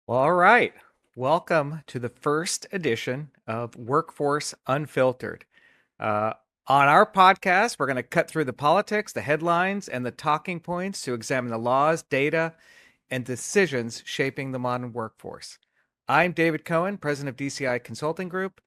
Well, all right. Welcome to the first edition of Workforce Unfiltered. Uh, on our podcast, we're going to cut through the politics, the headlines, and the talking points to examine the laws, data, and decisions shaping the modern workforce. I'm David Cohen, president of DCI Consulting Group.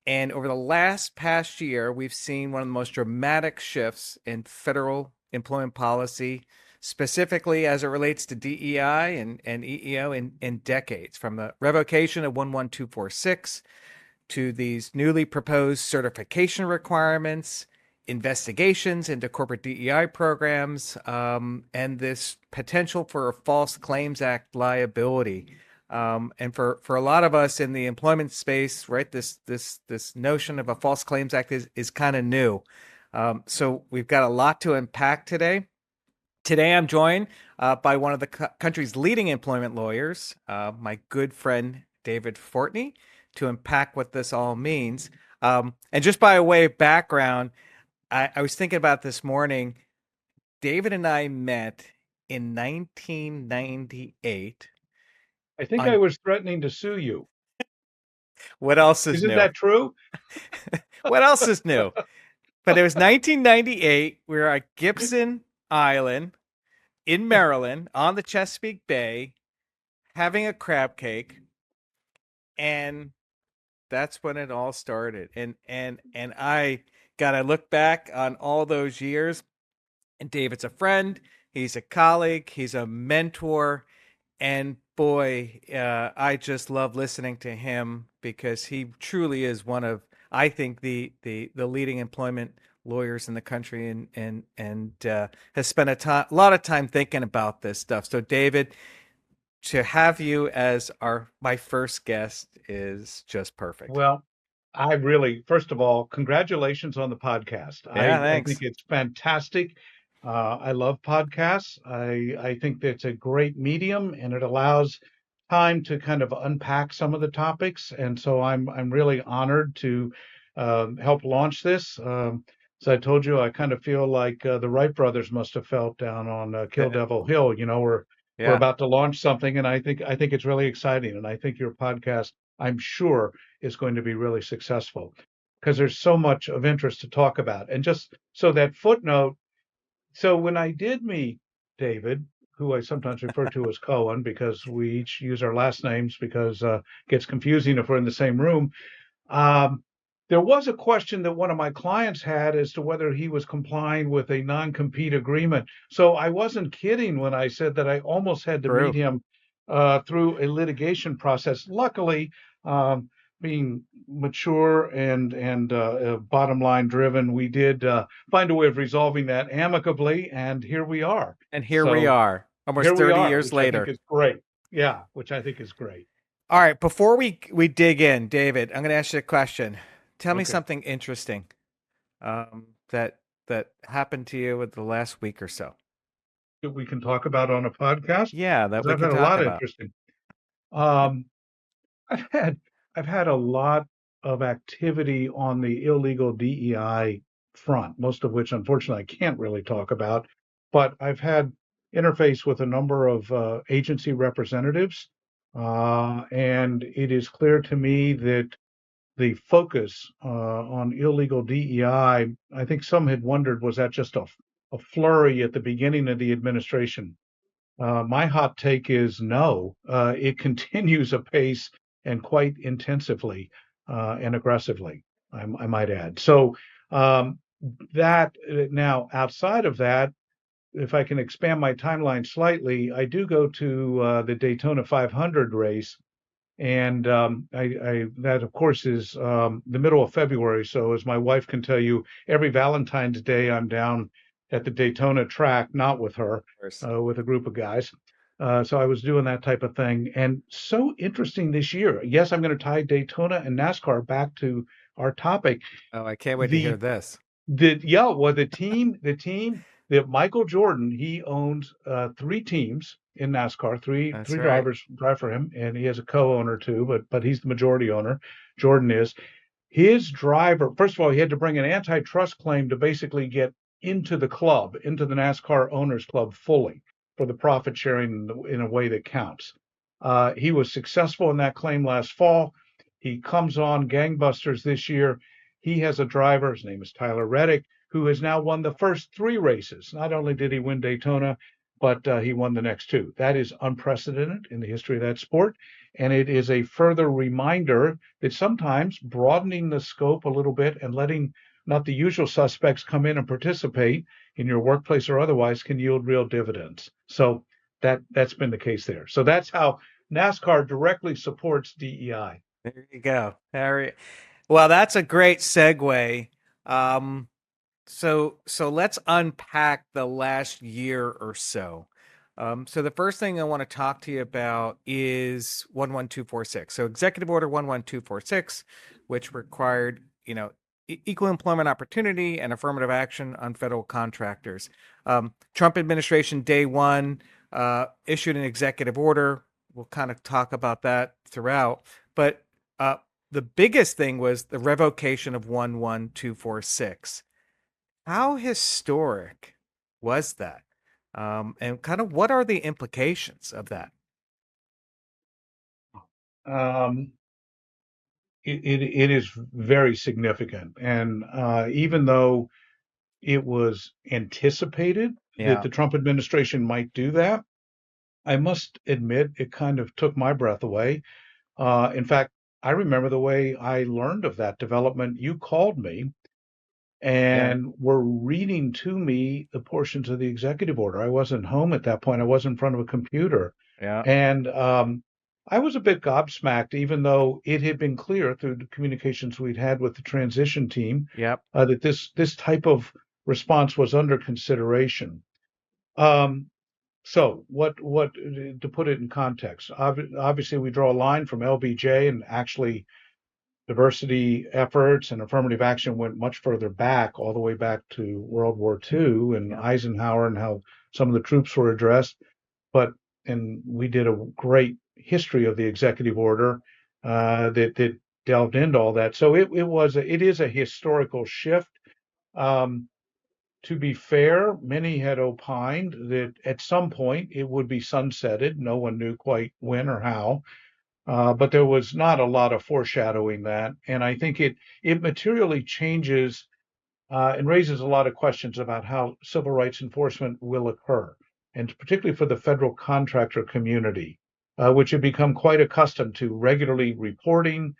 And over the last past year, we've seen one of the most dramatic shifts in federal employment policy, specifically as it relates to DEI and EEO in decades, from the revocation of 11246 to these newly proposed certification requirements, investigations into corporate DEI programs, and this potential for a False Claims Act liability. And for a lot of us in the employment space, right, this notion of a False Claims Act is kind of new. So we've got a lot to unpack today. Today, I'm joined by one of the country's leading employment lawyers, my good friend David Fortney, to unpack what this all means. And just by way of background, I was thinking about this morning. David and I met in 1998 I think I on was threatening to sue you. what else is Isn't new? that true? What else is new? But it was 1998. We were at Gibson Island in Maryland on the Chesapeake Bay having a crab cake, and that's when it all started. And I look back on all those years, and David's a friend, he's a colleague, he's a mentor, and boy, I just love listening to him because he truly is one of, I think, the leading employment lawyers in the country, and has spent a lot of time thinking about this stuff. So, David, to have you as my first guest is just perfect. Well, I really, first of all, congratulations on the podcast. Yeah, I think thanks. it's fantastic. I love podcasts. I think that's a great medium and it allows time to kind of unpack some of the topics. And so I'm really honored to help launch this. As I told you, I kind of feel like the Wright brothers must have felt down on Kill Uh, Devil Hill. We're Yeah. about to launch something, and I think it's really exciting. And I think your podcast, I'm sure, is going to be really successful because there's so much of interest to talk about. And just so that footnote, so when I did meet David, who I sometimes refer to as Cohen because we each use our last names because it gets confusing if we're in the same room. Um, there was a question that one of my clients had as to whether he was complying with a non-compete agreement. So I wasn't kidding when I said that I almost had to meet True. him through a litigation process. Luckily, being mature and bottom line driven, we did find a way of resolving that amicably, and here we are. And here we So are, here almost we 30 are, years which I think later. is great. Yeah, which I think is great. All right, before we dig in, David, I'm going to ask you a question. Tell me Okay. something interesting that happened to you with the last week or so. That we can talk about on a podcast Yeah, that because we I've can had a talk lot of about. interesting. Um, I've had I've had a lot of activity on the illegal DEI front, most of which unfortunately I can't really talk about, but I've had interface with a number of agency representatives, and it is clear to me that the focus on illegal DEI, I think some had wondered, was that just a flurry at the beginning of the administration? My hot take is no. It continues apace and quite intensively and aggressively, I might add. So um, that now outside of that, if I can expand my timeline slightly, I do go to the Daytona 500 race, and I that of course is the middle of February. So as my wife can tell you, every Valentine's Day I'm down at the Daytona track, not with her, First. with a group of guys. So I was doing that type of thing, and so interesting this year. Yes, I'm going to tie Daytona and NASCAR back to our topic. Oh, I can't wait to hear The this. the team that Michael Jordan, he owns three teams in NASCAR. Three That's three right. drivers drive for him, and he has a co-owner too, but he's the majority owner. Jordan is his driver. First of all, he had to bring an antitrust claim to basically get into the club, into the NASCAR owners club fully for the profit sharing in a way that counts. He was successful in that claim last fall. He comes on gangbusters this year. He has a driver, his name is Tyler Reddick, who has now won the first three races. Not only did he win Daytona, but he won the next two. That is unprecedented in the history of that sport. And it is a further reminder that sometimes broadening the scope a little bit and letting not the usual suspects come in and participate in your workplace or otherwise can yield real dividends. So that's been the case there. So that's how NASCAR directly supports DEI. There you go. Well, that's a great segue. Um, so let's unpack the last year or so. So the first thing I want to talk to you about is 11246. So Executive Order 11246, which required, equal employment opportunity and affirmative action on federal contractors. Trump administration day one issued an executive order. We'll kind of talk about that throughout, but the biggest thing was the revocation of 11246. How historic was that? And kind of what are the implications of that? Um, it is very significant. And even though it was anticipated that Yeah, the Trump administration might do that, I must admit it kind of took my breath away. In fact, I remember the way I learned of that development. You called me yeah, and were reading to me the portions of the executive order. I wasn't home at that point. I was in front of a computer. yeah, And I was a bit gobsmacked, even though it had been clear through the communications we'd had with the transition team yep, that this type of response was under consideration. Um, so what to put it in context? Obviously, we draw a line from LBJ, and actually diversity efforts and affirmative action went much further back, all the way back to World War II and yep, Eisenhower and how some of the troops were addressed. But and we did a great history of the executive order that delved into all that. So it is a historical shift. Um, to be fair, many had opined that at some point it would be sunsetted. No one knew quite when or how. But there was not a lot of foreshadowing that, and I think it materially changes and raises a lot of questions about how civil rights enforcement will occur, and particularly for the federal contractor community, which have become quite accustomed to regularly reporting,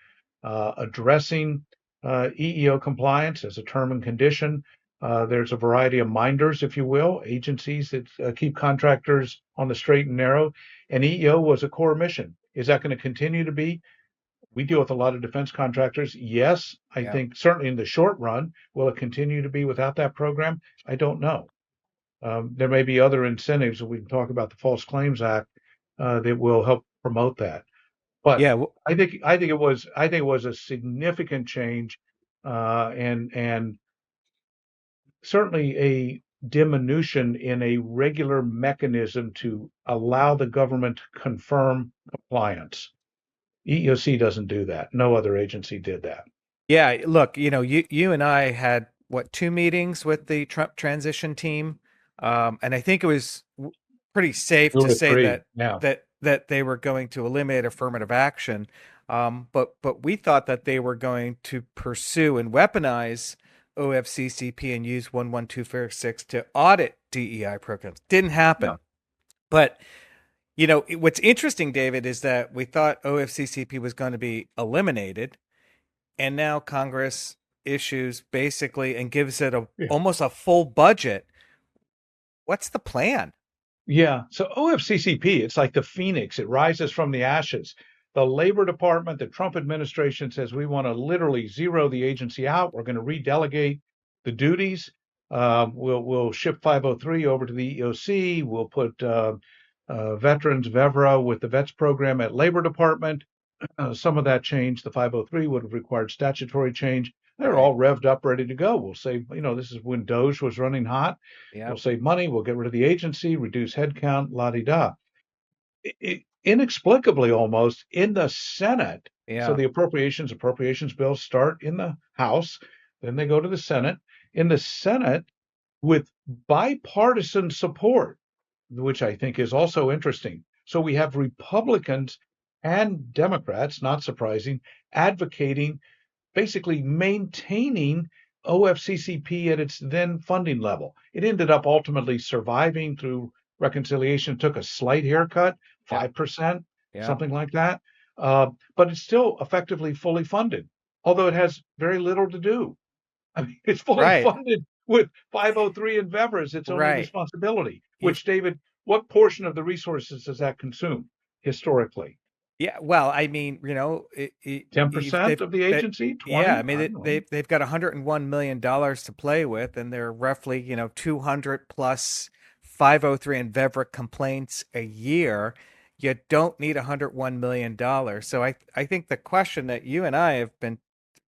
addressing EEO compliance as a term and condition. There's a variety of minders, if you will, agencies that keep contractors on the straight and narrow, and EEO was a core mission. Is that going to continue to be? We deal with a lot of defense contractors. Yes, I yep. think certainly in the short run, will it continue to be without that program? I don't know. There may be other incentives. We can talk about the False Claims Act that will help promote that. But Yeah, I think it was a significant change, and certainly a diminution in a regular mechanism to allow the government to confirm compliance. EEOC doesn't do that. No other agency did that. yeah. Look, you and I had what, two meetings with the Trump transition team, and I think it was pretty safe Two to or say three. Yeah. that they were going to eliminate affirmative action, but we thought that they were going to pursue and weaponize OFCCP and use 11246 to audit DEI programs. Didn't Yeah. happen, but what's interesting, David, is that we thought OFCCP was going to be eliminated, and now Congress issues basically and gives it a Yeah. almost a full budget. What's the plan? Yeah. So OFCCP, it's like the phoenix. It rises from the ashes. The Labor Department, the Trump administration says we want to literally zero the agency out. We're going to redelegate the duties. We'll ship 503 over to the EOC. We'll put veterans VEVRA with the vets program at Labor Department. Some of that change, the 503 would have required statutory change. They're Right. all revved up, ready to go. We'll say, this is when Doge was running hot. We'll Yep. save money. We'll get rid of the agency, reduce headcount, la di da. Inexplicably, almost in the Senate. So Yeah. the appropriations bills start in the House, then they go to the Senate. In the Senate, with bipartisan support, which I think is also interesting. So we have Republicans and Democrats, not surprising, advocating basically maintaining OFCCP at its then funding level. It ended up ultimately surviving through reconciliation, took a slight haircut, Yeah. 5%, Yeah. something like that. But it's still effectively fully funded, although it has very little to do. I mean, it's fully Right. funded with 503 and VEVRA as its only Right. responsibility, You, which, David, what portion of the resources does that consume historically? yeah. Well, I mean, they've 10% of the that. agency? Yeah, I 20? mean, I don't know. they've got $101 million to play with, and they're roughly 200 plus 503 and VEVRA complaints a year. You don't need $101 million. So I think the question that you and I have been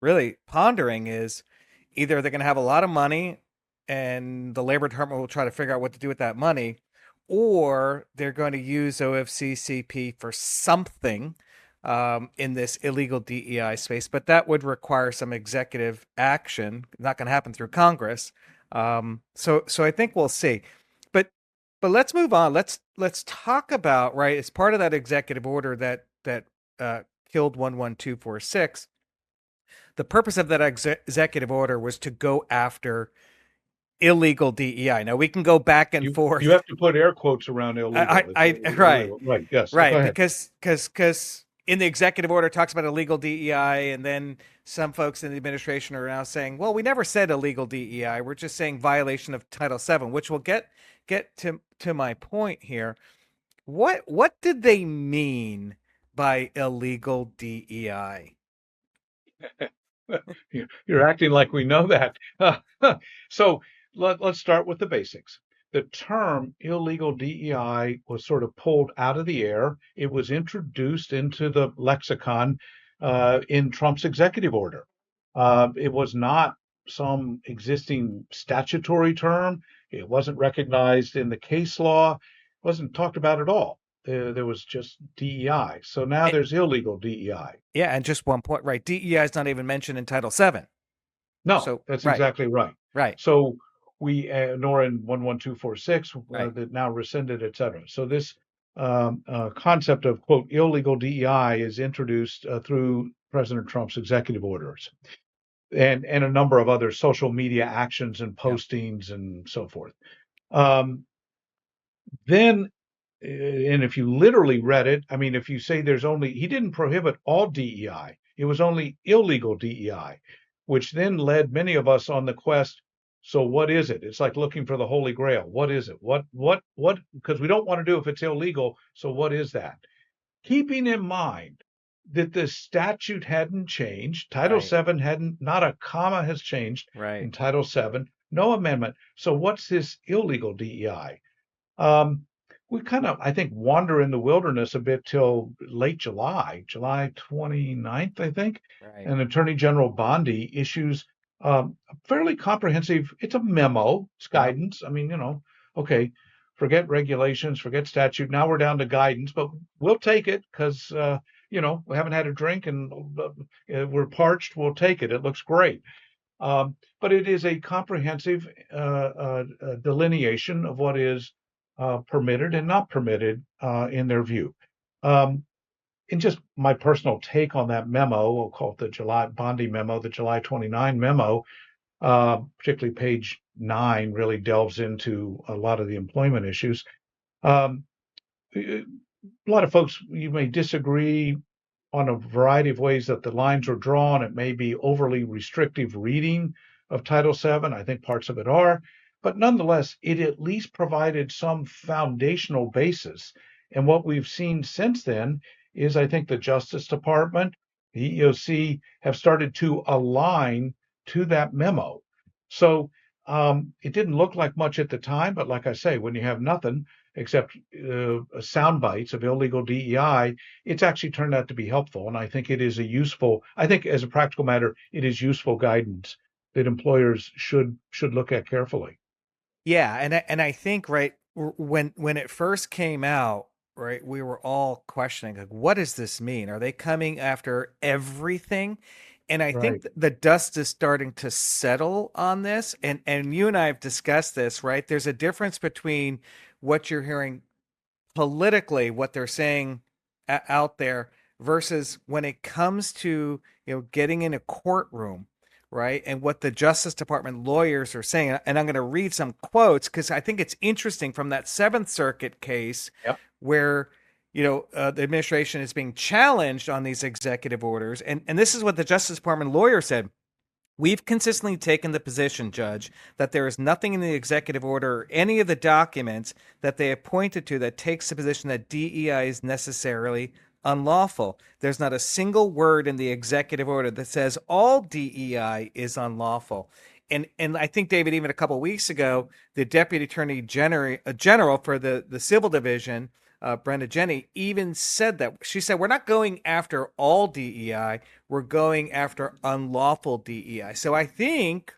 really pondering is either they're going to have a lot of money, and the Labor Department will try to figure out what to do with that money, or they're going to use OFCCP for something in this illegal DEI space. But that would require some executive action. Not going to happen through Congress. So I think we'll see. But let's move on. Let's talk about, right, as part of that executive order that killed 11246. The purpose of that executive order was to go after illegal DEI. Now we can go back and You forth. have to put air quotes around illegal. It's Right, illegal. Right. Yes. Go right, ahead. because in the executive order it talks about illegal DEI, and then some folks in the administration are now saying, well, we never said illegal DEI. We're just saying violation of Title VII, which will get to my point here. What did they mean by illegal DEI? You're acting like we know that. So let's start with the basics. The term illegal DEI was sort of pulled out of the air. It was introduced into the lexicon in Trump's executive order. It was not some existing statutory term. It wasn't recognized in the case law. It wasn't talked about at all. There was just DEI. So now there's illegal DEI. Yeah, and just one point, right? DEI is not even mentioned in Title VII. No, So, that's right, exactly right. right, So we, nor in 11246, right. that now rescinded, et cetera. So this concept of, quote, illegal DEI is introduced through President Trump's executive orders and a number of other social media actions and Yeah, postings and so forth. Um, then and if you literally read it, I mean, if you say there's only, he didn't prohibit all DEI, it was only illegal DEI, which then led many of us on the quest. So what is it? It's like looking for the Holy Grail. What is it? What? Because we don't want to do if it's illegal. So what is that? Keeping in mind that the statute hadn't changed, Title right, VII hadn't, not a comma has changed right. in Title VII, no amendment. So what's this illegal DEI? Um, we kind of, I think, wander in the wilderness a bit till late July, July 29th, I think. Right. And Attorney General Bondi issues a fairly comprehensive, it's a memo, it's Yeah. guidance. I mean, okay, forget regulations, forget statute. Now we're down to guidance, but we'll take it because, we haven't had a drink and we're parched. We'll take it. It looks great. But it is a comprehensive delineation of what is permitted and not permitted in their view. Um, and just my personal take on that memo, we'll call it the July Bondi memo, the July 29 memo, particularly page 9, really delves into a lot of the employment issues. Um, a lot of folks, you may disagree on a variety of ways that the lines are drawn. It may be overly restrictive reading of Title VII. I think parts of it are, but nonetheless, it at least provided some foundational basis. And what we've seen since then is I think the Justice Department, the EEOC have started to align to that memo. So it didn't look like much at the time, but like I say, when you have nothing except sound bites of illegal DEI, it's actually turned out to be helpful. And I think it is I think as a practical matter, it is useful guidance that employers should look at carefully. Yeah, and I think, right, when it first came out, right, we were all questioning, like, what does this mean? Are they coming after everything? And I think Right. the dust is starting to settle on this. And you and I have discussed this, right? There's a difference between what you're hearing politically what they're saying out there versus when it comes to, getting in a courtroom, right? And what the Justice Department lawyers are saying. And I'm going to read some quotes because I think it's interesting from that Seventh Circuit case Yep. where, the administration is being challenged on these executive orders. And this is what the Justice Department lawyer said. We've consistently taken the position, Judge, that there is nothing in the executive order or any of the documents that they have pointed to that takes the position that DEI is necessarily unlawful. There's not a single word in the executive order that says all DEI is unlawful. And I think, David, even a couple of weeks ago, the Deputy Attorney General for the Civil Division, Brenda Jenny, even said that. She said, we're not going after all DEI, we're going after unlawful DEI. So I think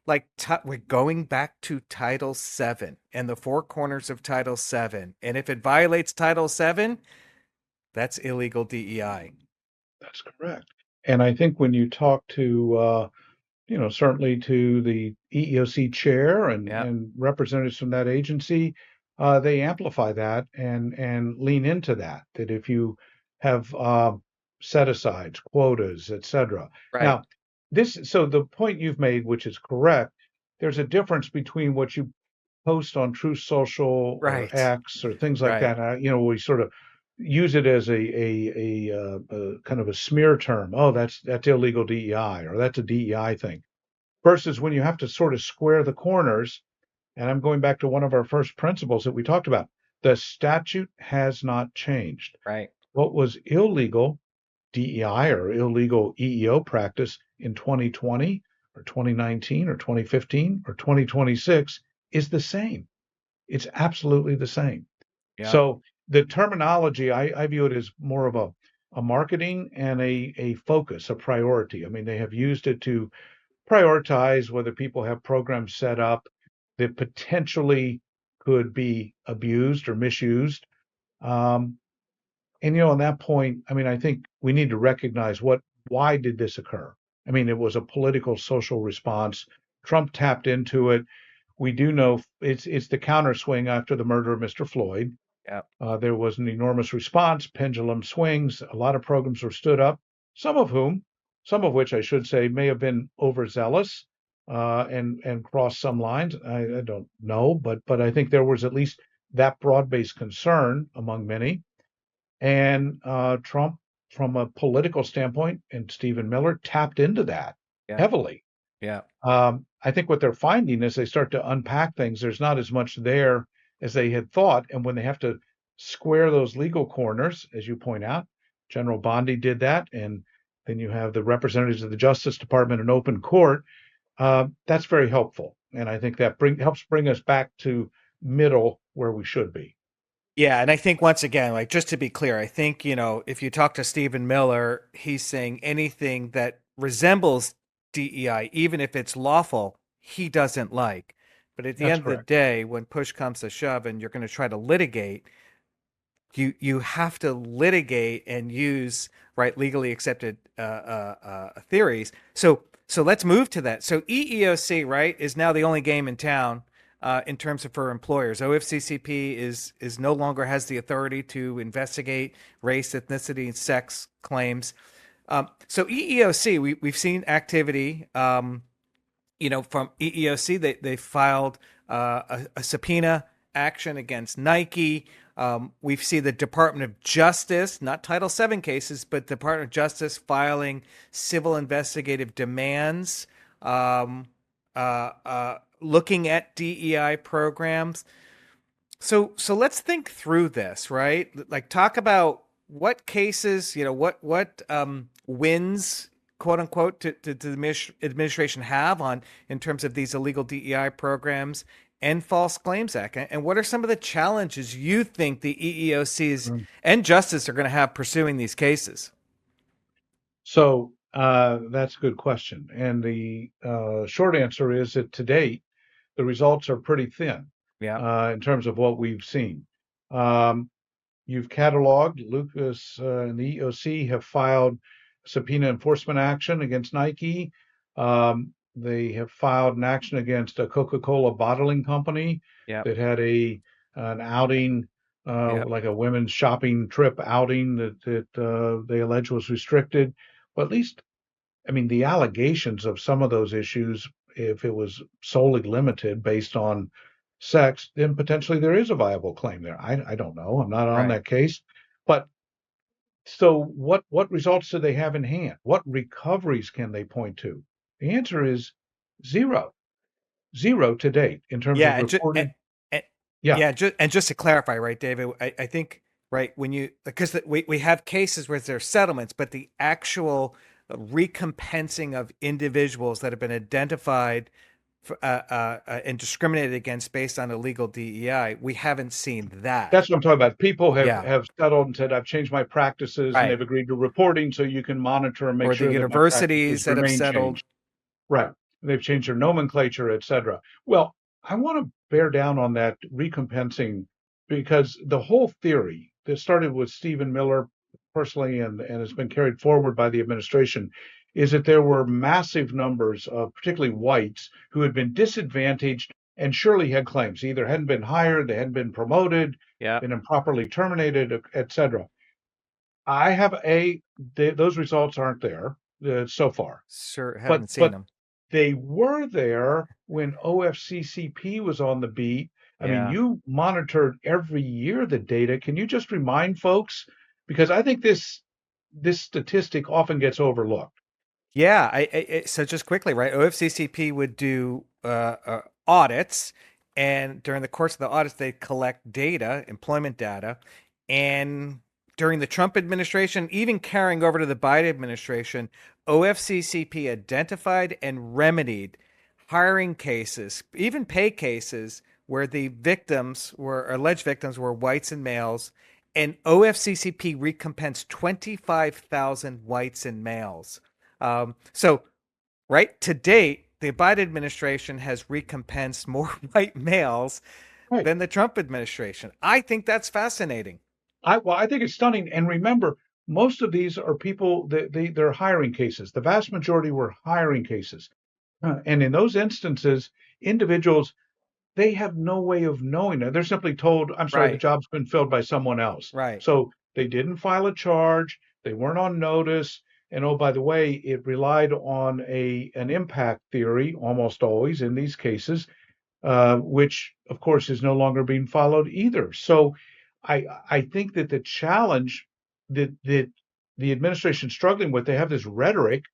we're going back to Title VII and the four corners of Title VII. And if it violates Title VII, that's illegal DEI. That's correct. And I think when you talk to certainly to the EEOC chair Yeah, and representatives from that agency, they amplify that and lean into that. That if you have set asides, quotas, etc. right, Now, so the point you've made, which is correct, there's a difference between what you post on Truth Social or right, X or things like right, that. We sort of use it as a kind of a smear term. Oh, that's illegal DEI, or that's a DEI thing. Versus when you have to sort of square the corners, and I'm going back to one of our first principles that we talked about. The statute has not changed. right. What was illegal DEI or illegal EEO practice in 2020 or 2019 or 2015 or 2026 is the same. It's absolutely the same. Yeah, So the terminology, I view it as more of a marketing and a focus, a priority. I mean, they have used it to prioritize whether people have programs set up that potentially could be abused or misused. Um, and on that point, I mean, I think we need to recognize why did this occur? I mean, it was a political social response. Trump tapped into it. We do know it's the counterswing after the murder of Mr. Floyd. yeah, There was an enormous response, pendulum swings. A lot of programs were stood up, some of which I should say may have been overzealous and crossed some lines. I don't know, but I think there was at least that broad-based concern among many. And Trump, from a political standpoint, and Stephen Miller tapped into that yeah, heavily. yeah, I think what they're finding as they start to unpack things, there's not as much there as they had thought. And when they have to square those legal corners, as you point out, General Bondi did that. And then you have the representatives of the Justice Department in open court. That's very helpful. And I think that helps bring us back to middle where we should be. yeah. And I think once again, just to be clear, I think, if you talk to Stephen Miller, he's saying anything that resembles DEI, even if it's lawful, he doesn't like. But at the That's end of the correct. day, when push comes to shove and you're going to try to litigate, you have to litigate and use, right, legally accepted theories. So let's move to that. So EEOC, right, is now the only game in town in terms of for employers. OFCCP is no longer has the authority to investigate race, ethnicity, and sex claims. So EEOC, we've seen activity. From EEOC, they filed a subpoena action against Nike. We've seen the Department of Justice, not Title VII cases, but Department of Justice filing civil investigative demands, looking at DEI programs. So let's think through this, right? Like talk about what cases, what wins, quote unquote, to the administration have on in terms of these illegal DEI programs and False Claims Act, and what are some of the challenges you think the EEOCs Mm. and Justice are going to have pursuing these cases? So that's a good question. And the short answer is that to date, the results are pretty thin Yeah, in terms of what we've seen. Um, you've cataloged, Lucas and the EOC have filed subpoena enforcement action against Nike. They have filed an action against a Coca-Cola bottling company yeah, that had an outing Yep. like a women's shopping trip outing that they allege was restricted. But at least, I mean, the allegations of some of those issues, if it was solely limited based on sex, then potentially there is a viable claim there. I don't know. I'm not on Right. that case. But so what results do they have in hand? What recoveries can they point to? The answer is zero. Zero to date in terms Yeah, of reported. and Yeah, yeah, just to clarify, right, David, I think right when you because we have cases where there's settlements, but the actual recompensing of individuals that have been identified and discriminated against based on illegal DEI, we haven't seen that. that's what I'm talking about. People have Yeah, have settled and said, I've changed my practices, and right. they've agreed to reporting so you can monitor and make Or the sure that my universities practices that have remain settled. changed. Right. They've changed their nomenclature, et cetera. Well, I want to bear down on that recompensing because the whole theory that started with Stephen Miller personally and has been carried forward by the administration is that there were massive numbers of particularly whites who had been disadvantaged and surely had claims, either hadn't been hired, they hadn't been promoted, Yeah, been improperly terminated, et cetera. Those results aren't there so far, sure but haven't seen but them. they were there when OFCCP was on the beat. I mean, Yeah. you monitored every year the data. Can you just remind folks? Because I think this statistic often gets overlooked. Yeah, so just quickly, right? OFCCP would do audits, and during the course of the audits, they collect data, employment data, and during the Trump administration, even carrying over to the Biden administration, OFCCP identified and remedied hiring cases, even pay cases where the victims were alleged victims were whites and males, and OFCCP recompensed 25,000 whites and males. So, right to date, the Biden administration has recompensed more white males Right. than the Trump administration. I think that's fascinating. I think it's stunning. And remember, most of these are people that they're hiring cases. The vast majority were hiring cases. And in those instances, individuals they have no way of knowing it. They're simply told, I'm sorry, the Right, job's been filled by someone else. right. So they didn't file a charge, they weren't on notice. And oh, by the way, it relied on an impact theory almost always in these cases, which of course is no longer being followed either. So I think that the challenge that the administration is struggling with, they have this rhetoric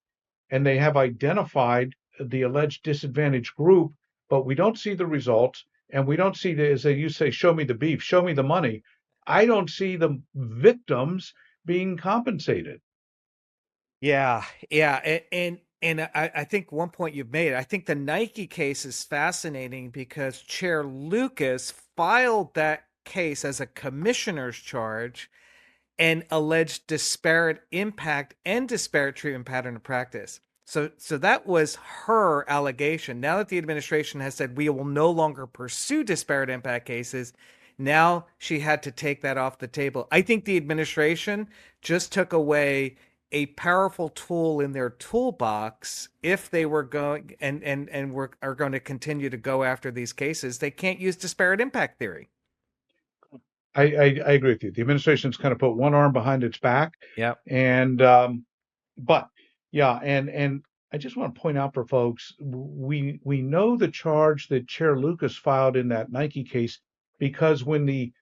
and they have identified the alleged disadvantaged group, but we don't see the results and we don't see the, as they used to say, show me the beef, show me the money. I don't see the victims being compensated. Yeah, yeah, and I think one point you've made. I think the Nike case is fascinating because Chair Lucas filed that case as a commissioner's charge and alleged disparate impact and disparate treatment pattern of practice. So that was her allegation. Now that the administration has said we will no longer pursue disparate impact cases, now she had to take that off the table. I think the administration just took away a powerful tool in their toolbox if they were going and are going to continue to go after these cases. They can't use disparate impact theory. I agree with you. The administration's kind of put one arm behind its back, Yep. and but yeah, and I just want to point out for folks, we know the charge that Chair Lucas filed in that Nike case because when the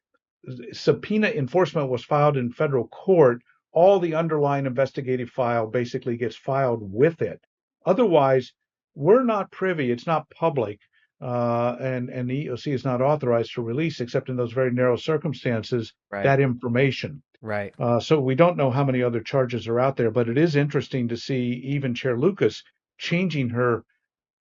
subpoena enforcement was filed in federal court, all the underlying investigative file basically gets filed with it. Otherwise, we're not privy, it's not public, and the EOC is not authorized to release, except in those very narrow circumstances, Right. that information. Right. So we don't know how many other charges are out there, but it is interesting to see even Chair Lucas changing her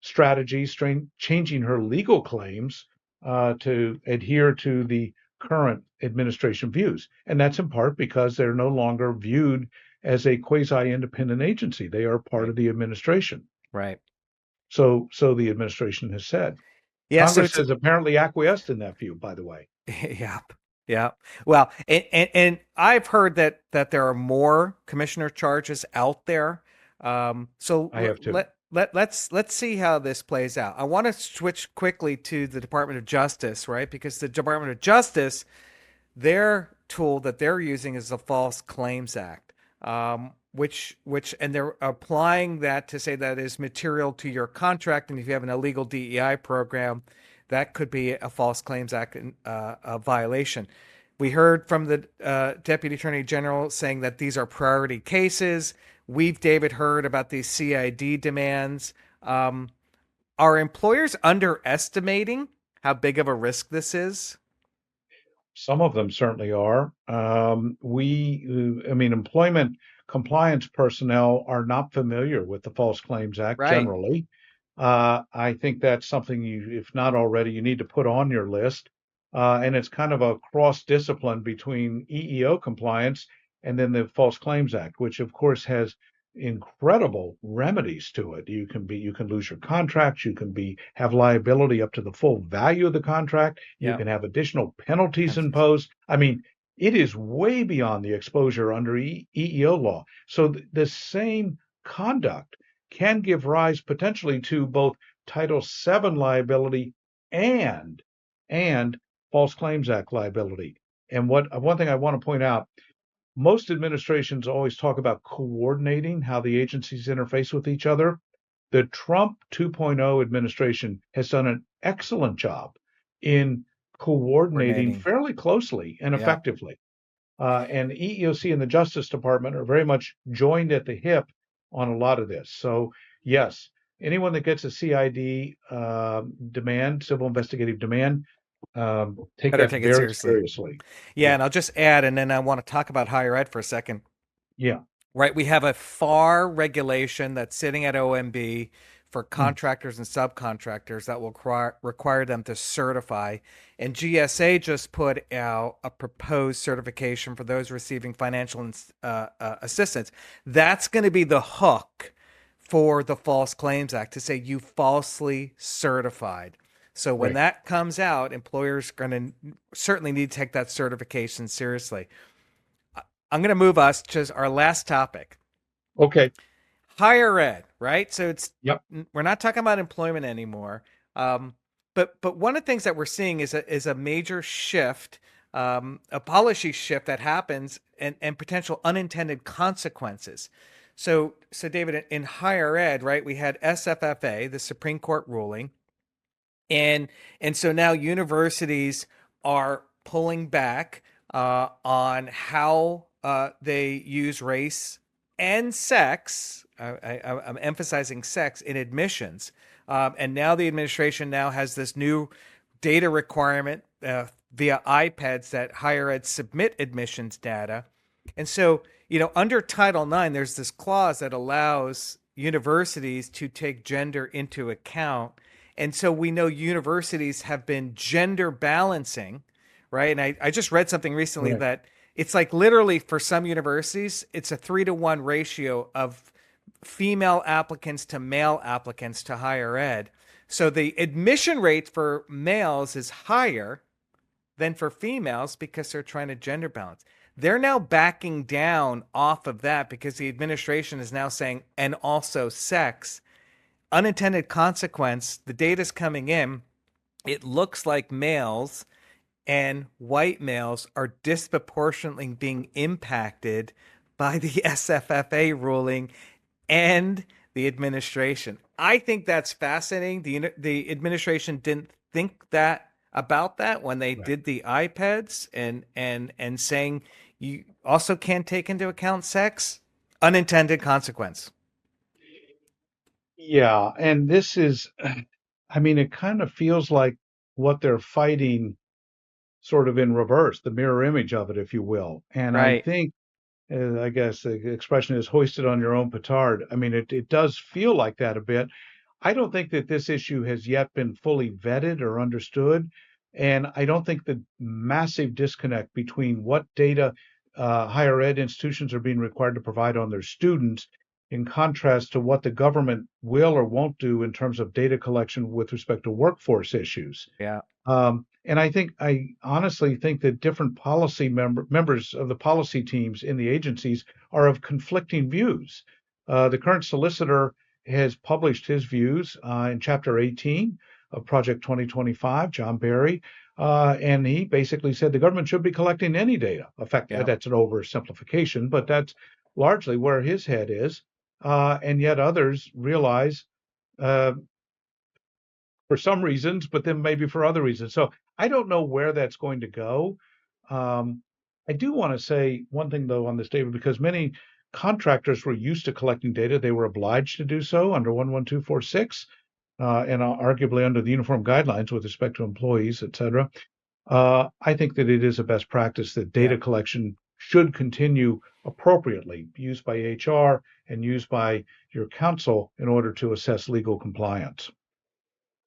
strategies, changing her legal claims to adhere to the current administration views. And that's in part because they're no longer viewed as a quasi-independent agency. They are part Right. of the administration. Right. So the administration has said. Yeah, so Congress it's has apparently acquiesced in that view, by the way. yeah. Yeah. Well, and I've heard that there are more commissioner charges out there. So I have too. let's see how this plays out. I want to switch quickly to the Department of Justice, right? Because the Department of Justice their tool that they're using is the False Claims Act, and they're applying that to say that is material to your contract, and if you have an illegal DEI program, that could be a False Claims Act a violation. We heard from the Deputy Attorney General saying that these are priority cases. We've, David, heard about these CID demands. Are employers underestimating how big of a risk this is? Some of them certainly are. I mean, employment compliance personnel are not familiar with the False Claims Act Right. generally. I think that's something you, if not already, you need to put on your list. And it's kind of a cross discipline between EEO compliance and then the False Claims Act, which of course has incredible remedies to it. You can lose your contract, you can have liability up to the full value of the contract, you Yeah. can have additional penalties Penalties. imposed. I mean, it is way beyond the exposure under EEO law. So the same conduct can give rise potentially to both Title VII liability and and False Claims Act liability. And one thing I want to point out, most administrations always talk about coordinating how the agencies interface with each other. The Trump 2.0 administration has done an excellent job in coordinating Coordinating. fairly closely and Yeah. effectively. And EEOC and the Justice Department are very much joined at the hip on a lot of this. So, yes, anyone that gets a CID demand, civil investigative demand, take Better that take it very seriously. seriously. Yeah, Yeah, and I'll just add, and then I want to talk about higher ed for a second. yeah. Right, we have a FAR regulation that's sitting at OMB for Mm, contractors and subcontractors that will require them to certify. And GSA just put out a proposed certification for those receiving financial assistance. That's going to be the hook for the False Claims Act to say you falsely certified. So when right. that comes out, employers are going to certainly need to take that certification seriously. I'm going to move us to our last topic, Okay. higher ed, right? So Yep. we're not talking about employment anymore. Um, but one of the things that we're seeing is a major shift, a policy shift that happens, and potential unintended consequences. So David, in higher ed, right, we had SFFA, the Supreme Court ruling, and so now universities are pulling back on how they use race and sex. I'm emphasizing sex in admissions, and now the administration now has this new data requirement via iPads that higher ed submit admissions data, and so under Title IX, there's this clause that allows universities to take gender into account, and so we know universities have been gender balancing, right? And I just read something recently Right. that it's like literally for some universities, it's a 3-to-1 ratio of female applicants to male applicants to higher ed. So the admission rate for males is higher than for females because they're trying to gender balance. They're now backing down off of that because the administration is now saying, and also sex. Unintended consequence, the data's coming in. It looks like males and white males are disproportionately being impacted by the SFFA ruling and the administration. I think that's fascinating. The administration didn't think that about that when they Right. did the iPads and saying you also can't take into account sex. Unintended consequence. Yeah. And this is, I mean, it kind of feels like what they're fighting sort of in reverse, the mirror image of it, if you will. And I Right. think, I guess the expression is hoisted on your own petard. I mean, it does feel like that a bit. I don't think that this issue has yet been fully vetted or understood. And I don't think the massive disconnect between what data higher ed institutions are being required to provide on their students in contrast to what the government will or won't do in terms of data collection with respect to workforce issues. Yeah. And I honestly think that different members of the policy teams in the agencies are of conflicting views. The current solicitor has published his views in Chapter 18 of Project 2025, John Barry. And he basically said the government should be collecting any data. In fact, Yeah. that's an oversimplification, but that's largely where his head is. And yet others realize uh, for some reasons, but then maybe for other reasons. So I don't know where that's going to go. Um, I do want to say one thing though on this, David, because many contractors were used to collecting data. They were obliged to do so under 11246 and arguably under the uniform guidelines with respect to employees, et cetera. I think that it is a best practice that Yeah. data collection should continue appropriately, used by HR and used by your counsel in order to assess legal compliance.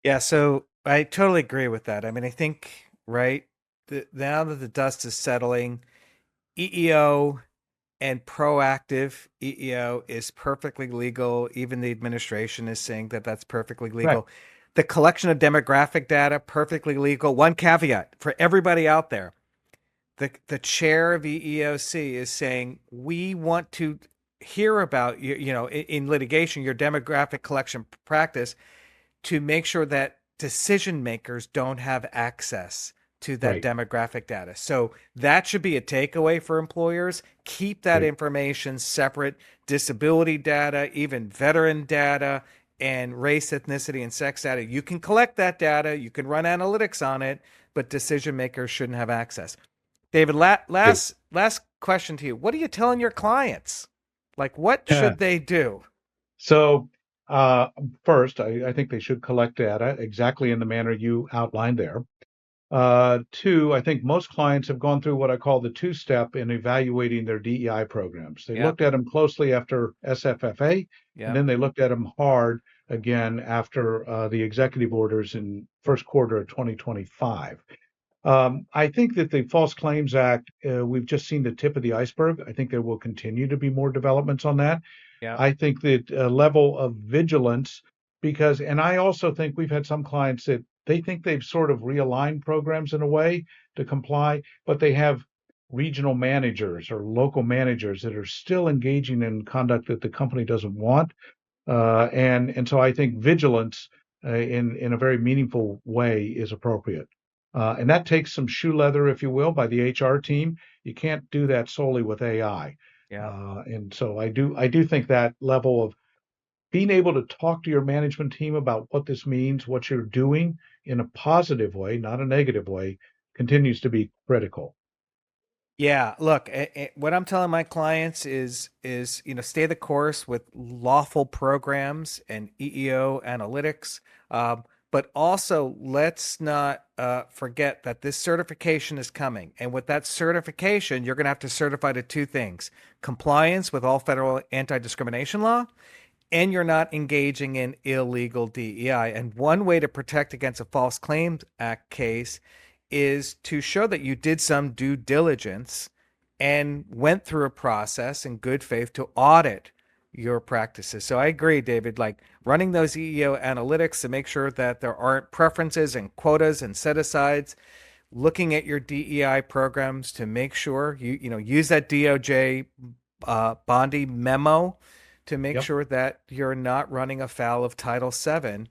Yeah, so I totally agree with that. I mean, I think, right, now that the dust is settling, EEO and proactive EEO is perfectly legal. Even the administration is saying that that's perfectly Right, legal. The collection of demographic data, perfectly legal. One caveat for everybody out there: the chair of EEOC is saying we want to hear about in litigation your demographic collection practice to make sure that decision makers don't have access to that right, demographic data. So that should be a takeaway for employers. Keep that right. information separate. Disability data, even veteran data, and race, ethnicity, and sex data. You can collect that data, you can run analytics on it, but decision makers shouldn't have access. David, Great. last question to you. What are you telling your clients? Like, what should they do? So, uh, first, I think they should collect data exactly in the manner you outlined there. Two, I think most clients have gone through what I call the two-step in evaluating their DEI programs. They Yep. looked at them closely after SFFA, and Yep. then they looked at them hard again after the executive orders in first quarter of 2025. I think that the False Claims Act, we've just seen the tip of the iceberg. I think there will continue to be more developments on that. Yep. I think that a level of vigilance, because, and I also think we've had some clients that they think they've sort of realigned programs in a way to comply, but they have regional managers or local managers that are still engaging in conduct that the company doesn't want. And so I think vigilance in a very meaningful way is appropriate. And that takes some shoe leather, if you will, by the HR team. You can't do that solely with AI. Yep. And so I do think that level of being able to talk to your management team about what this means, what you're doing in a positive way, not a negative way, continues to be critical. Yeah, look, what I'm telling my clients is stay the course with lawful programs and EEO analytics, but also let's not forget that this certification is coming, and with that certification, you're going to have to certify to two things: compliance with all federal anti-discrimination law, and you're not engaging in illegal DEI. And one way to protect against a False Claims Act case is to show that you did some due diligence and went through a process in good faith to audit your practices. So I agree, David, like running those EEO analytics to make sure that there aren't preferences and quotas and set asides, looking at your DEI programs to make sure you use that DOJ Bondi memo to make Yep. sure that you're not running afoul of Title VII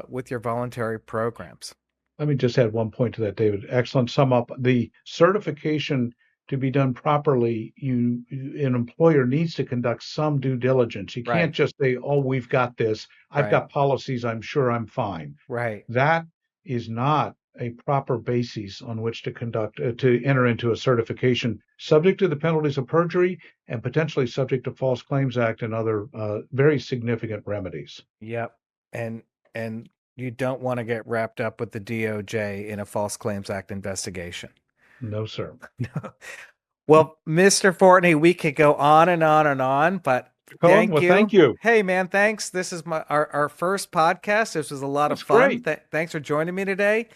with your voluntary programs. Let me just add one point to that, David. Excellent sum up. The certification to be done properly, an employer needs to conduct some due diligence. You Right, can't just say, "Oh, we've got this. I've right, got policies. I'm sure I'm fine." right. That is not a proper basis on which to conduct to enter into a certification, subject to the penalties of perjury and potentially subject to False Claims Act and other very significant remedies. Yep. And and you don't want to get wrapped up with the DOJ in a False Claims Act investigation. No, sir. Well, Mr. Fortney, we could go on and on and on, but Cohen, thank well, thank you. you. Hey, man, thanks. This is our first podcast. This was a lot of That's fun. great. Thanks for joining me today.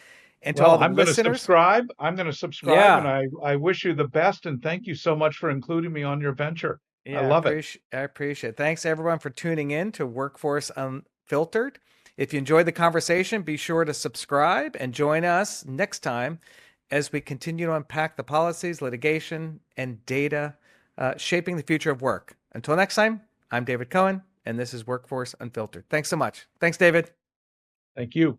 And to Well, all the I'm going to listeners, subscribe. I'm going to subscribe, and yeah, I wish you the best. And thank you so much for including me on your venture. I yeah, love it. I appreciate it. Thanks everyone for tuning in to Workforce Unfiltered. If you enjoyed the conversation, be sure to subscribe and join us next time as we continue to unpack the policies, litigation, and data shaping the future of work. Until next time, I'm David Cohen, and this is Workforce Unfiltered. Thanks so much. Thanks, David. Thank you.